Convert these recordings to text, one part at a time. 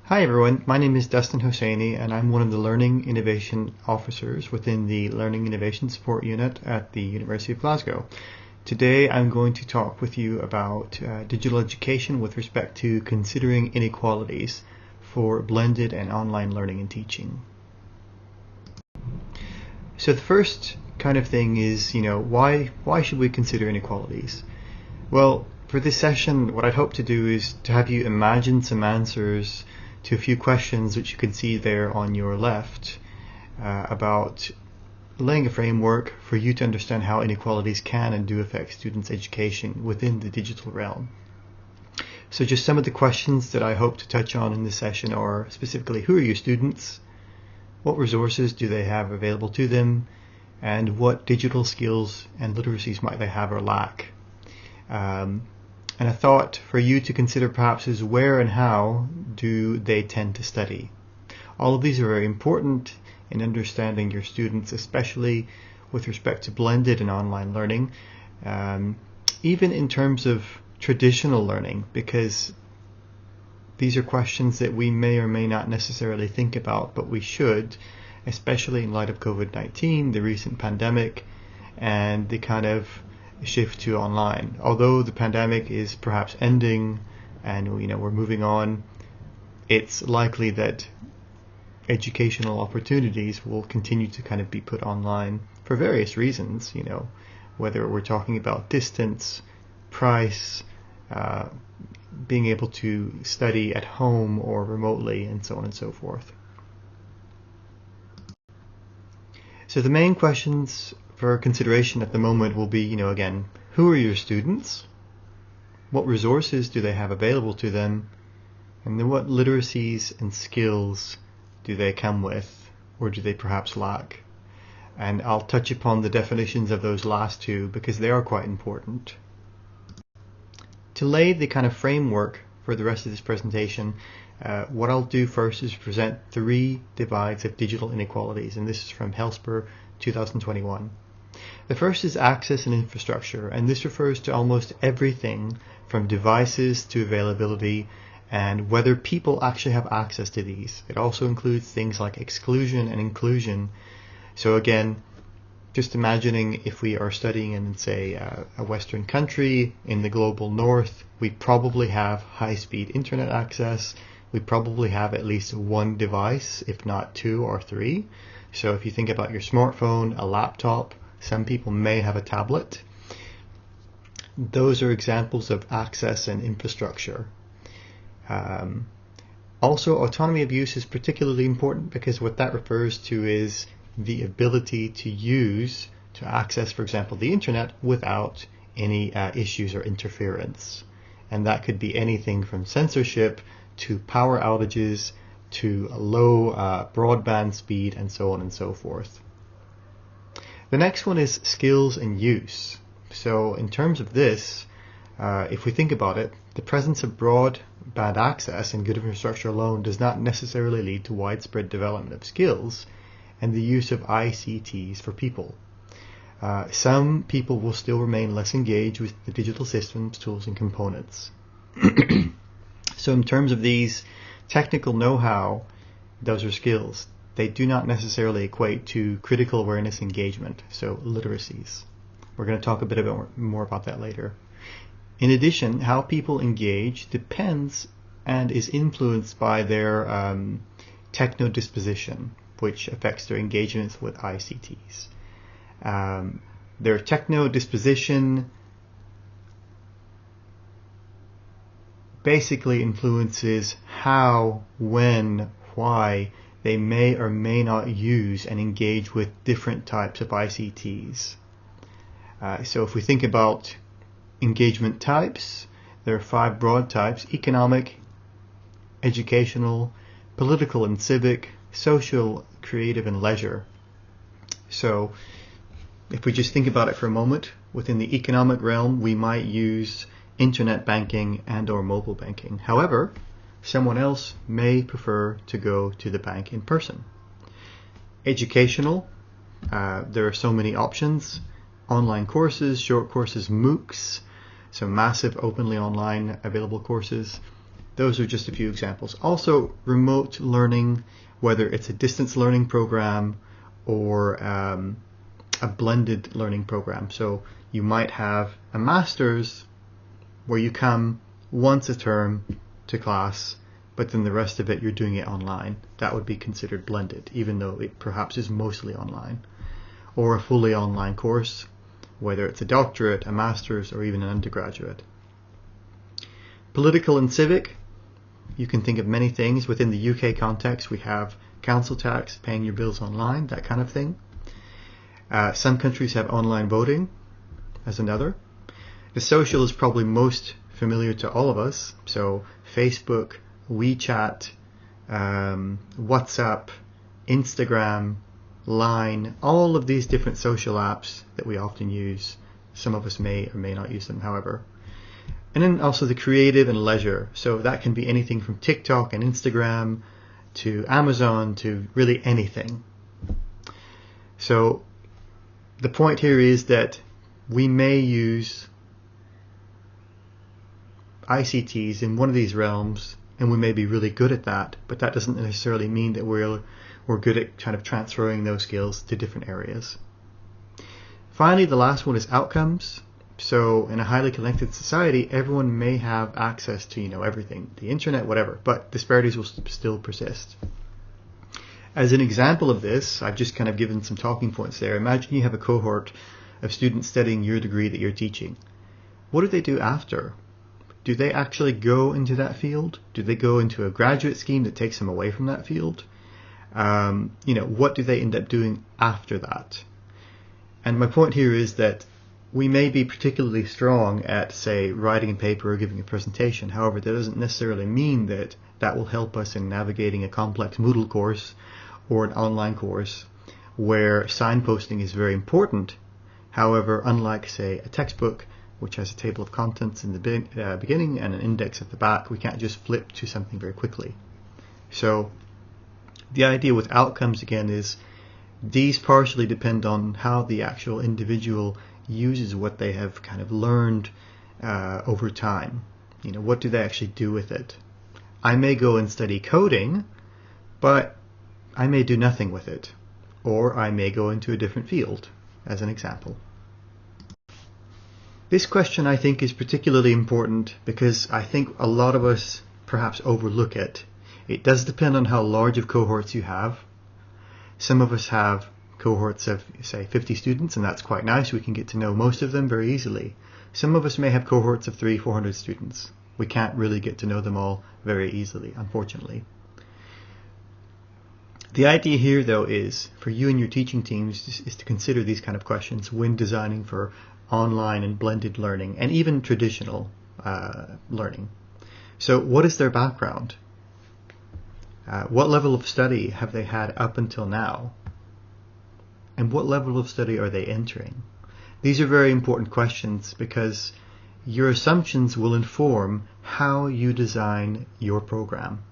Hi everyone, my name is Dustin Hosseini and I'm one of the Learning Innovation Officers within the Learning Innovation Support Unit at the University of Glasgow. Today I'm going to talk with you about digital education with respect to considering inequalities for blended and online learning and teaching. So the first kind of thing is, why should we consider inequalities? Well, for this session, what I'd hope to do is to have you imagine some answers to a few questions which you can see there on your left about laying a framework for you to understand how inequalities can and do affect students' education within the digital realm. So just some of the questions that I hope to touch on in this session are specifically, who are your students? What resources do they have available to them? And what digital skills and literacies might they have or lack? And a thought for you to consider perhaps is, where and how do they tend to study? All of these are very important in understanding your students, especially with respect to blended and online learning, even in terms of traditional learning, because these are questions that we may or may not necessarily think about, but we should, especially in light of COVID-19, the recent pandemic, and the kind of shift to online. Although the pandemic is perhaps ending and we're moving on, it's likely that educational opportunities will continue to kind of be put online for various reasons, whether we're talking about distance, price, being able to study at home or remotely, and so on and so forth. So the main questions for consideration at the moment will be, again, who are your students? What resources do they have available to them? And then what literacies and skills do they come with, or do they perhaps lack? And I'll touch upon the definitions of those last two because they are quite important. To lay the kind of framework for the rest of this presentation, what I'll do first is present 3 divides of digital inequalities, and this is from Helsper 2021. The first is access and infrastructure, and this refers to almost everything from devices to availability and whether people actually have access to these. It also includes things like exclusion and inclusion. So again, just imagining if we are studying in, say, a Western country in the global north, we probably have high-speed internet access. We probably have at least 1 device, if not 2 or 3. So if you think about your smartphone, a laptop, some people may have a tablet. Those are examples of access and infrastructure. Also, autonomy of use is particularly important because what that refers to is the ability to access, for example, the internet without any issues or interference. And that could be anything from censorship to power outages to low broadband speed, and so on and so forth. The next one is skills and use. So in terms of this, if we think about it, the presence of broadband access and good infrastructure alone does not necessarily lead to widespread development of skills and the use of ICTs for people. Some people will still remain less engaged with the digital systems, tools, and components. So in terms of these technical know-how, those are skills. They do not necessarily equate to critical awareness engagement, so literacies. We're going to talk a bit more about that later. In addition, how people engage depends and is influenced by their techno-disposition, which affects their engagements with ICTs. Their techno-disposition basically influences how, when, why they may or may not use and engage with different types of ICTs. So if we think about engagement types, there are 5 broad types: economic, educational, political and civic, social, creative, and leisure. So if we just think about it for a moment, within the economic realm, we might use internet banking and or mobile banking. However, someone else may prefer to go to the bank in person. Educational, there are so many options: online courses, short courses, MOOCs, so massive openly online available courses, Those are just a few examples. Also, remote learning, whether it's a distance learning program or a blended learning program. So you might have a master's where you come once a term to class, but then the rest of it you're doing it online. That would be considered blended, even though it perhaps is mostly online. Or a fully online course, whether it's a doctorate, a master's, or even an undergraduate. Political and civic, you can think of many things. Within the UK context, we have council tax, paying your bills online, that kind of thing. Some countries have online voting as another. The social is probably most familiar to all of us. So Facebook, WeChat, WhatsApp, Instagram, Line, all of these different social apps that we often use. Some of us may or may not use them, however. And then also the creative and leisure. So that can be anything from TikTok and Instagram to Amazon to really anything. So the point here is that we may use ICTs in one of these realms, and we may be really good at that, but that doesn't necessarily mean that we're good at kind of transferring those skills to different areas. Finally, the last one is outcomes. So in a highly connected society, everyone may have access to, everything, the internet, whatever, but disparities will still persist. As an example of this, I've just kind of given some talking points there. Imagine you have a cohort of students studying your degree that you're teaching. What do they do after? Do they actually go into that field? Do they go into a graduate scheme that takes them away from that field? What do they end up doing after that? And my point here is that we may be particularly strong at, say, writing a paper or giving a presentation. However, that doesn't necessarily mean that that will help us in navigating a complex Moodle course or an online course where signposting is very important. However, unlike, say, a textbook, which has a table of contents in the beginning and an index at the back, we can't just flip to something very quickly. So the idea with outcomes, again, is these partially depend on how the actual individual uses what they have kind of learned over time. What do they actually do with it? I may go and study coding, but I may do nothing with it. Or I may go into a different field, as an example. This question, I think, is particularly important because I think a lot of us perhaps overlook it. It does depend on how large of cohorts you have. Some of us have cohorts of, say, 50 students, and that's quite nice. We can get to know most of them very easily. Some of us may have cohorts of 300-400 students. We can't really get to know them all very easily, unfortunately. The idea here, though, is for you and your teaching teams is to consider these kind of questions when designing for online and blended learning, and even traditional learning. So what is their background? What level of study have they had up until now? And what level of study are they entering? These are very important questions because your assumptions will inform how you design your program.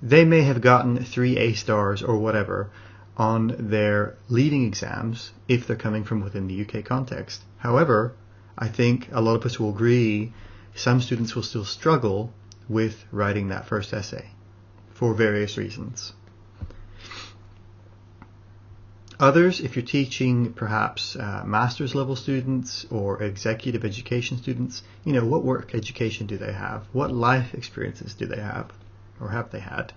They may have gotten 3 A stars or whatever on their leading exams if they're coming from within the UK context. However, I think a lot of us will agree some students will still struggle with writing that first essay for various reasons. Others, if you're teaching perhaps master's level students or executive education students, what work education do they have? What life experiences do they have or have they had?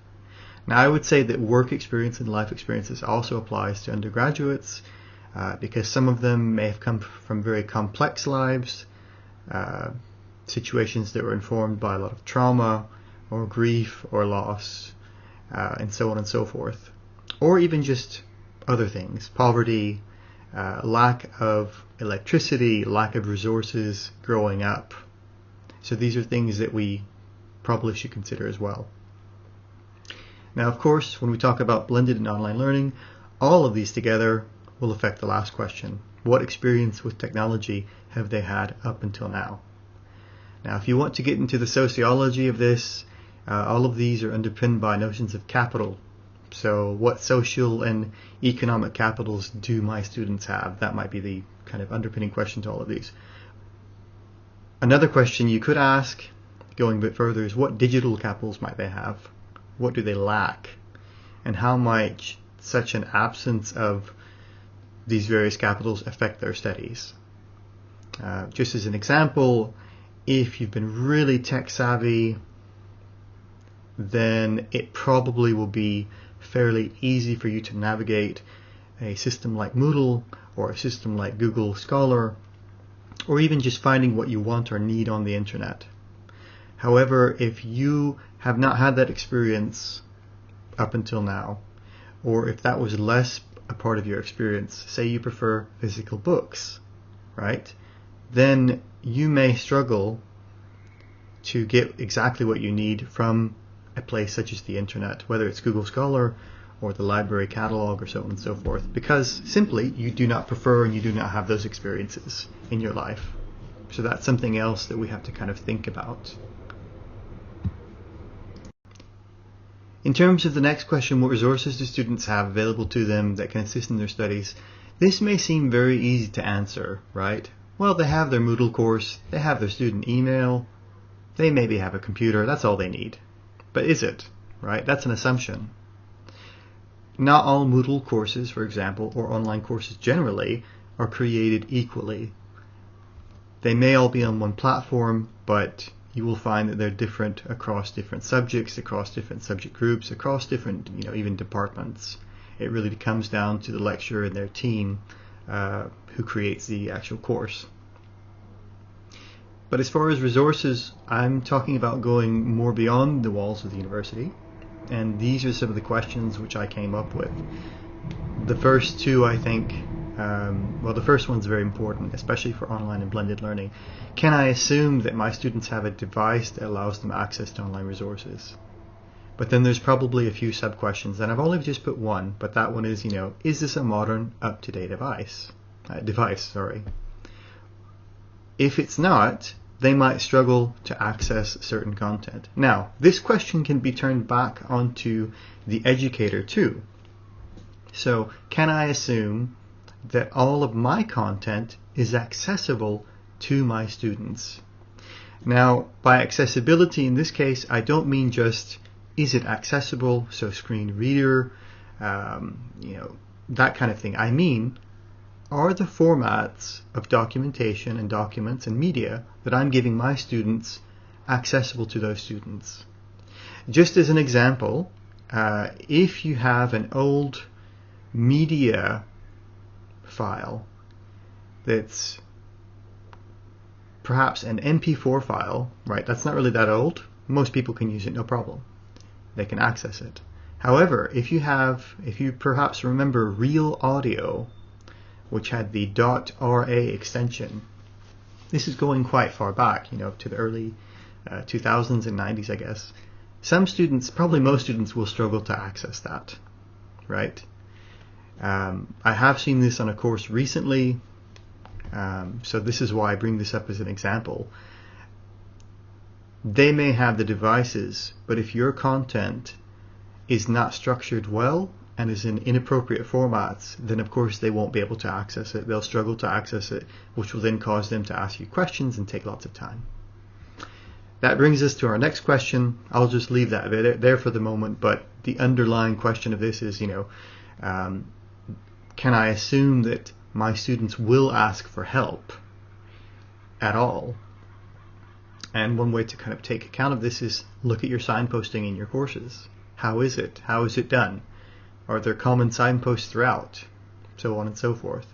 Now, I would say that work experience and life experiences also applies to undergraduates because some of them may have come from very complex lives, situations that were informed by a lot of trauma or grief or loss, and so on and so forth. Or even just other things, poverty, lack of electricity, lack of resources growing up. So these are things that we probably should consider as well. Now, of course, when we talk about blended and online learning, all of these together will affect the last question. What experience with technology have they had up until now? Now, if you want to get into the sociology of this, all of these are underpinned by notions of capital. So what social and economic capitals do my students have? That might be the kind of underpinning question to all of these. Another question you could ask going a bit further, is what digital capitals might they have? What do they lack? And how might such an absence of these various capitals affect their studies? Just as an example, if you've been really tech savvy, then it probably will be fairly easy for you to navigate a system like Moodle or a system like Google Scholar, or even just finding what you want or need on the internet. However, if you have not had that experience up until now, or if that was less a part of your experience, say you prefer physical books, right? Then you may struggle to get exactly what you need from a place such as the internet, whether it's Google Scholar or the library catalog or so on and so forth, because simply you do not prefer and you do not have those experiences in your life. So that's something else that we have to kind of think about. In terms of the next question, what resources do students have available to them that can assist in their studies? This may seem very easy to answer, right? Well, they have their Moodle course, they have their student email, they maybe have a computer, that's all they need. But is it, right? That's an assumption. Not all Moodle courses, for example, or online courses generally, are created equally. They may all be on one platform, but you will find that they're different across different subjects, across different subject groups, across different, even departments. It really comes down to the lecturer and their team who creates the actual course. But as far as resources, I'm talking about going more beyond the walls of the university, and these are some of the questions which I came up with. The first two, I think, the first one's very important, especially for online and blended learning. Can I assume that my students have a device that allows them access to online resources? But then there's probably a few sub-questions, and I've only just put one, but that one is, is this a modern, up-to-date device? If it's not, they might struggle to access certain content. Now, this question can be turned back onto the educator too. So, can I assume that all of my content is accessible to my students? Now, by accessibility in this case, I don't mean just, is it accessible, so screen reader, that kind of thing. I mean, are the formats of documentation and documents and media that I'm giving my students accessible to those students? Just as an example, if you have an old media file that's perhaps an MP4 file, right? That's not really that old. Most people can use it, no problem. They can access it. However, if you perhaps remember Real Audio, which had the .ra extension, this is going quite far back, to the early 2000s and 90s, I guess. Some students, probably most students, will struggle to access that, right? I have seen this on a course recently, so this is why I bring this up as an example. They may have the devices, but if your content is not structured well and is in inappropriate formats, then of course they won't be able to access it. They'll struggle to access it, which will then cause them to ask you questions and take lots of time. That brings us to our next question. I'll just leave that there for the moment, but the underlying question of this is, can I assume that my students will ask for help at all? And one way to kind of take account of this is look at your signposting in your courses. How is it? How is it done? Are there common signposts throughout? So on and so forth.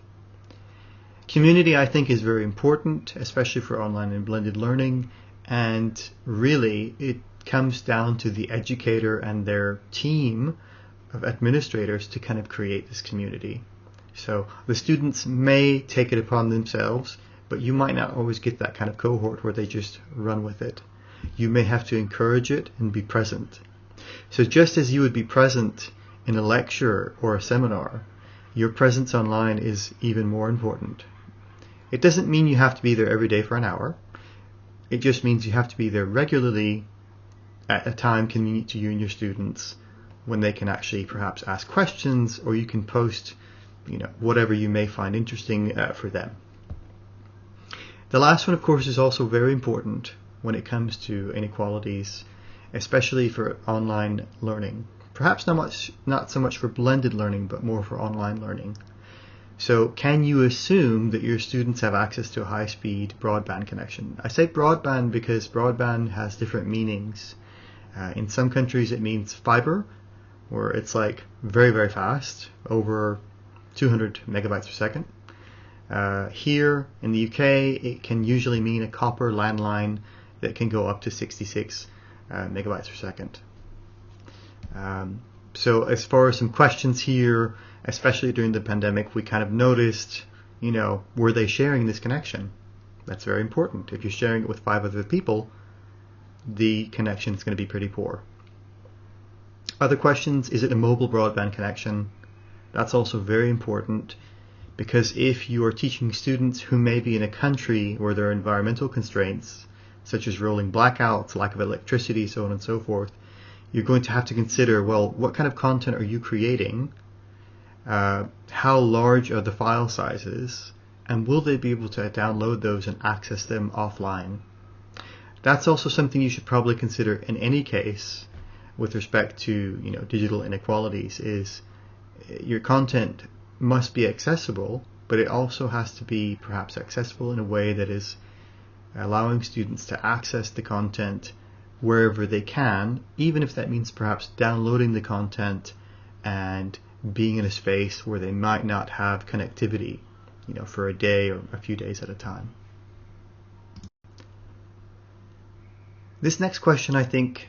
Community, I think, is very important, especially for online and blended learning. And really, it comes down to the educator and their team of administrators to kind of create this community. So the students may take it upon themselves, but you might not always get that kind of cohort where they just run with it. You may have to encourage it and be present. So just as you would be present in a lecture or a seminar, your presence online is even more important. It doesn't mean you have to be there every day for an hour. It just means you have to be there regularly at a time convenient to you and your students, when they can actually perhaps ask questions, or you can post whatever you may find interesting for them. The last one, of course, is also very important. when it comes to inequalities, especially for online learning. Perhaps not so much for blended learning, but more for online learning. So can you assume that your students have access to a high-speed broadband connection? I say broadband because broadband has different meanings. In some countries it means fiber, where it's like very, very fast, over 200 megabytes per second. Here in the UK, it can usually mean a copper landline that can go up to 66 megabytes per second. So as far as some questions here, especially during the pandemic, we kind of noticed, were they sharing this connection? That's very important. If you're sharing it with 5 other people, the connection is going to be pretty poor. Other questions, is it a mobile broadband connection? That's also very important, because if you are teaching students who may be in a country where there are environmental constraints, such as rolling blackouts, lack of electricity, so on and so forth, you're going to have to consider, well, what kind of content are you creating? How large are the file sizes? And will they be able to download those and access them offline? That's also something you should probably consider in any case with respect to digital inequalities, is your content must be accessible, but it also has to be perhaps accessible in a way that is allowing students to access the content wherever they can, even if that means perhaps downloading the content and being in a space where they might not have connectivity, for a day or a few days at a time. This next question, I think,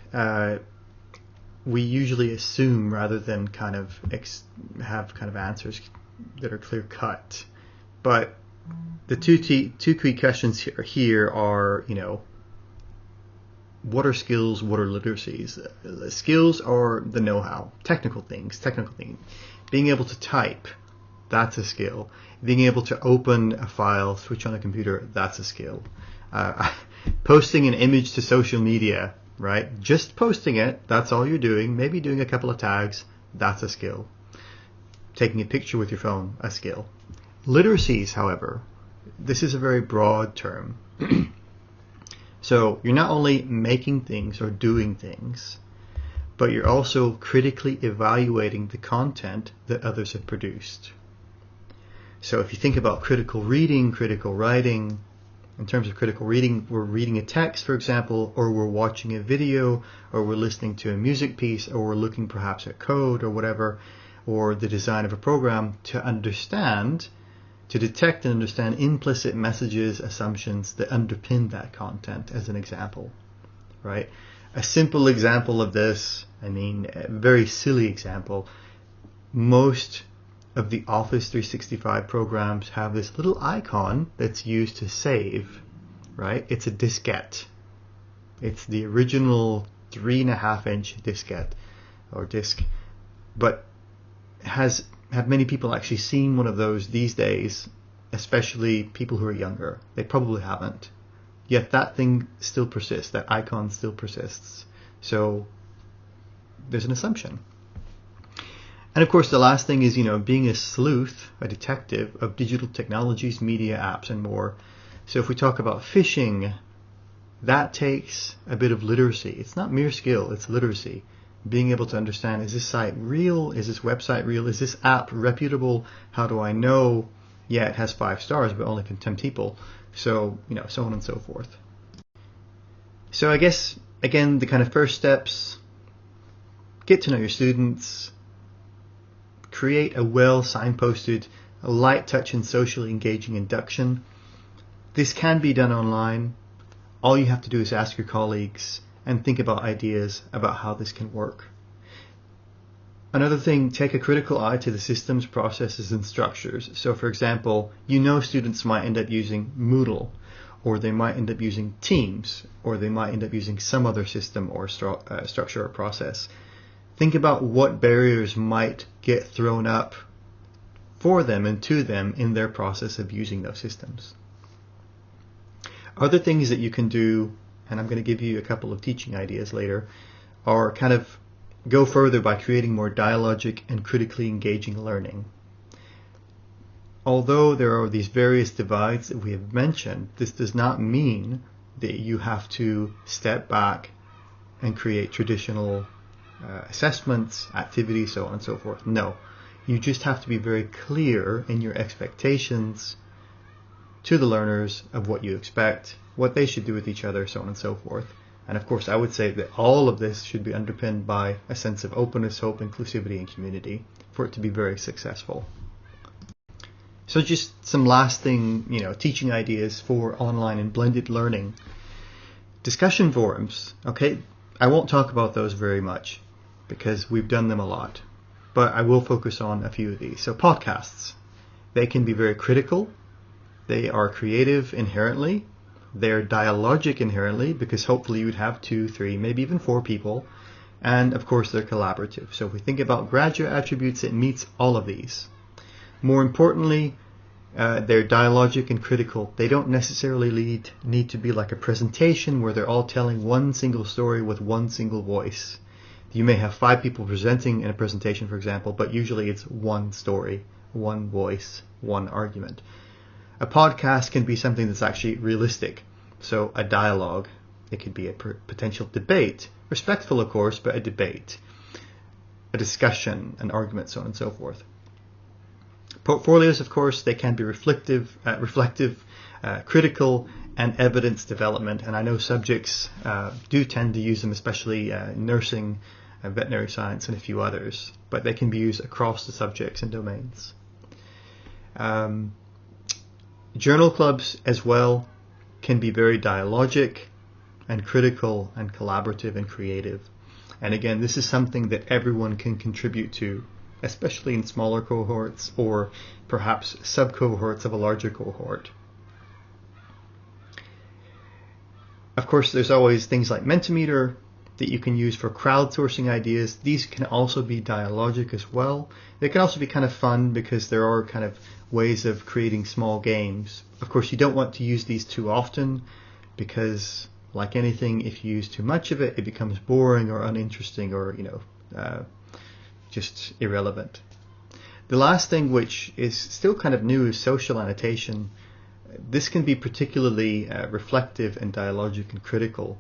we usually assume rather than kind of have kind of answers that are clear cut. But the two key questions here are, what are skills, what are literacies? Skills are the know-how, technical things. Being able to type, that's a skill. Being able to open a file, switch on a computer, that's a skill. Posting an image to social media, right? Just posting it, that's all you're doing. Maybe doing a couple of tags, that's a skill. Taking a picture with your phone, a skill. Literacies, however, this is a very broad term. So you're not only making things or doing things, but you're also critically evaluating the content that others have produced. So if you think about critical reading, critical writing, in terms of critical reading, we're reading a text, for example, or we're watching a video, or we're listening to a music piece, or we're looking perhaps at code or whatever, or the design of a program to understand, to detect and understand implicit messages, assumptions that underpin that content, as an example, right? A simple example of this, a very silly example, most of the Office 365 programs have this little icon that's used to save, right? It's a diskette. It's the original 3.5-inch diskette or disk, but have many people actually seen one of those these days, especially people who are younger? They probably haven't. Yet that thing still persists, that icon still persists. So there's an assumption. And of course the last thing is, being a sleuth, a detective of digital technologies, media, apps, and more. So if we talk about phishing, that takes a bit of literacy. It's not mere skill, it's literacy. Being able to understand, is this site real? Is this website real? Is this app reputable? How do I know? Yeah, it has 5 stars, but only from 10 people. So, so on and so forth. So I guess, again, the kind of first steps, get to know your students, create a well signposted, a light touch and socially engaging induction. This can be done online. All you have to do is ask your colleagues and think about ideas about how this can work. Another thing, take a critical eye to the systems, processes, and structures. So for example, students might end up using Moodle, or they might end up using Teams, or they might end up using some other system or structure or process. Think about what barriers might get thrown up for them and to them in their process of using those systems. Other things that you can do, and I'm going to give you a couple of teaching ideas later, are kind of go further by creating more dialogic and critically engaging learning. Although there are these various divides that we have mentioned, this does not mean that you have to step back and create traditional assessments, activities, so on and so forth. No, you just have to be very clear in your expectations to the learners of what you expect, what they should do with each other, so on and so forth. And of course, I would say that all of this should be underpinned by a sense of openness, hope, inclusivity, and community for it to be very successful. So just some lasting, teaching ideas for online and blended learning. Discussion forums, okay? I won't talk about those very much because we've done them a lot, but I will focus on a few of these. So podcasts, they can be very critical. They are creative inherently. They're dialogic inherently because hopefully you would have 2, 3, maybe even 4 people. And of course, they're collaborative. So if we think about graduate attributes, it meets all of these. More importantly, they're dialogic and critical. They don't necessarily need to be like a presentation where they're all telling one single story with one single voice. You may have 5 people presenting in a presentation, for example, but usually it's one story, one voice, one argument. A podcast can be something that's actually realistic. So a dialogue, it could be a potential debate, respectful of course, but a debate, a discussion, an argument, so on and so forth. Portfolios, of course, they can be reflective, critical, and evidence development. And I know subjects do tend to use them, especially nursing, veterinary science, and a few others. But they can be used across the subjects and domains. Journal clubs as well can be very dialogic and critical and collaborative and creative. And again, this is something that everyone can contribute to, especially in smaller cohorts or perhaps sub-cohorts of a larger cohort. Of course, there's always things like Mentimeter that you can use for crowdsourcing ideas. These can also be dialogic as well. They can also be kind of fun because there are kind of ways of creating small games. Of course, you don't want to use these too often because, like anything, if you use too much of it, it becomes boring or uninteresting or, just irrelevant. The last thing, which is still kind of new, is social annotation. This can be particularly reflective and dialogic and critical.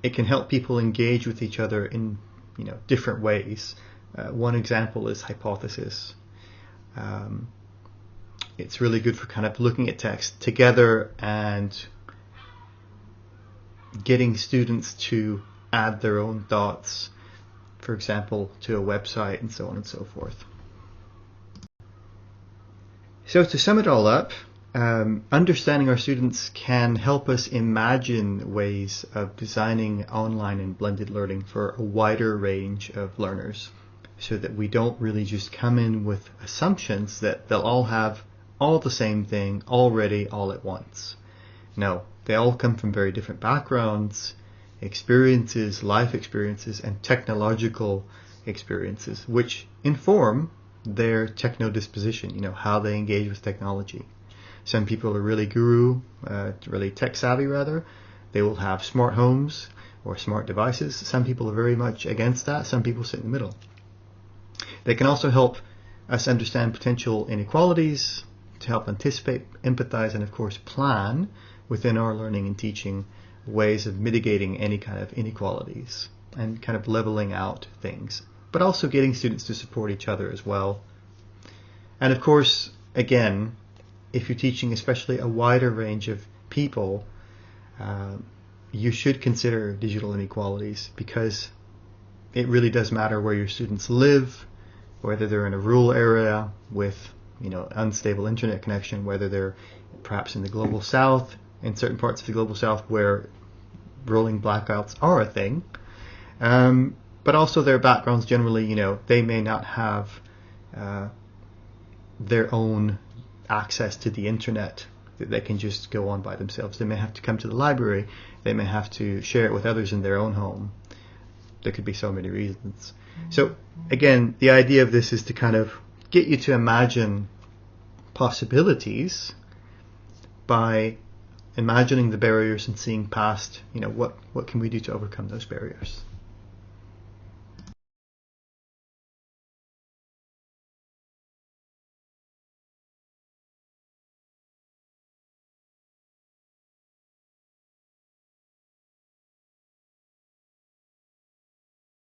It can help people engage with each other in different ways. One example is hypothesis. It's really good for kind of looking at text together and getting students to add their own thoughts, for example, to a website and so on and so forth. So to sum it all up, understanding our students can help us imagine ways of designing online and blended learning for a wider range of learners, so that we don't really just come in with assumptions that they'll all have all the same thing already all at once. No, they all come from very different backgrounds, experiences, life experiences, and technological experiences, which inform their techno disposition, how they engage with technology. Some people are really really tech savvy rather. They will have smart homes or smart devices. Some people are very much against that. Some people sit in the middle. They can also help us understand potential inequalities, to help anticipate, empathize, and of course plan within our learning and teaching ways of mitigating any kind of inequalities and kind of leveling out things, but also getting students to support each other as well. And of course, again, if you're teaching especially a wider range of people, you should consider digital inequalities, because it really does matter where your students live, whether they're in a rural area with unstable internet connection, whether they're perhaps in the global south, in certain parts of the global south where rolling blackouts are a thing, but also their backgrounds generally, they may not have their own access to the internet that they can just go on by themselves. They may have to come to the library, they may have to share it with others in their own home. There could be so many reasons. So again, the idea of this is to kind of get you to imagine possibilities by imagining the barriers and seeing past, what can we do to overcome those barriers.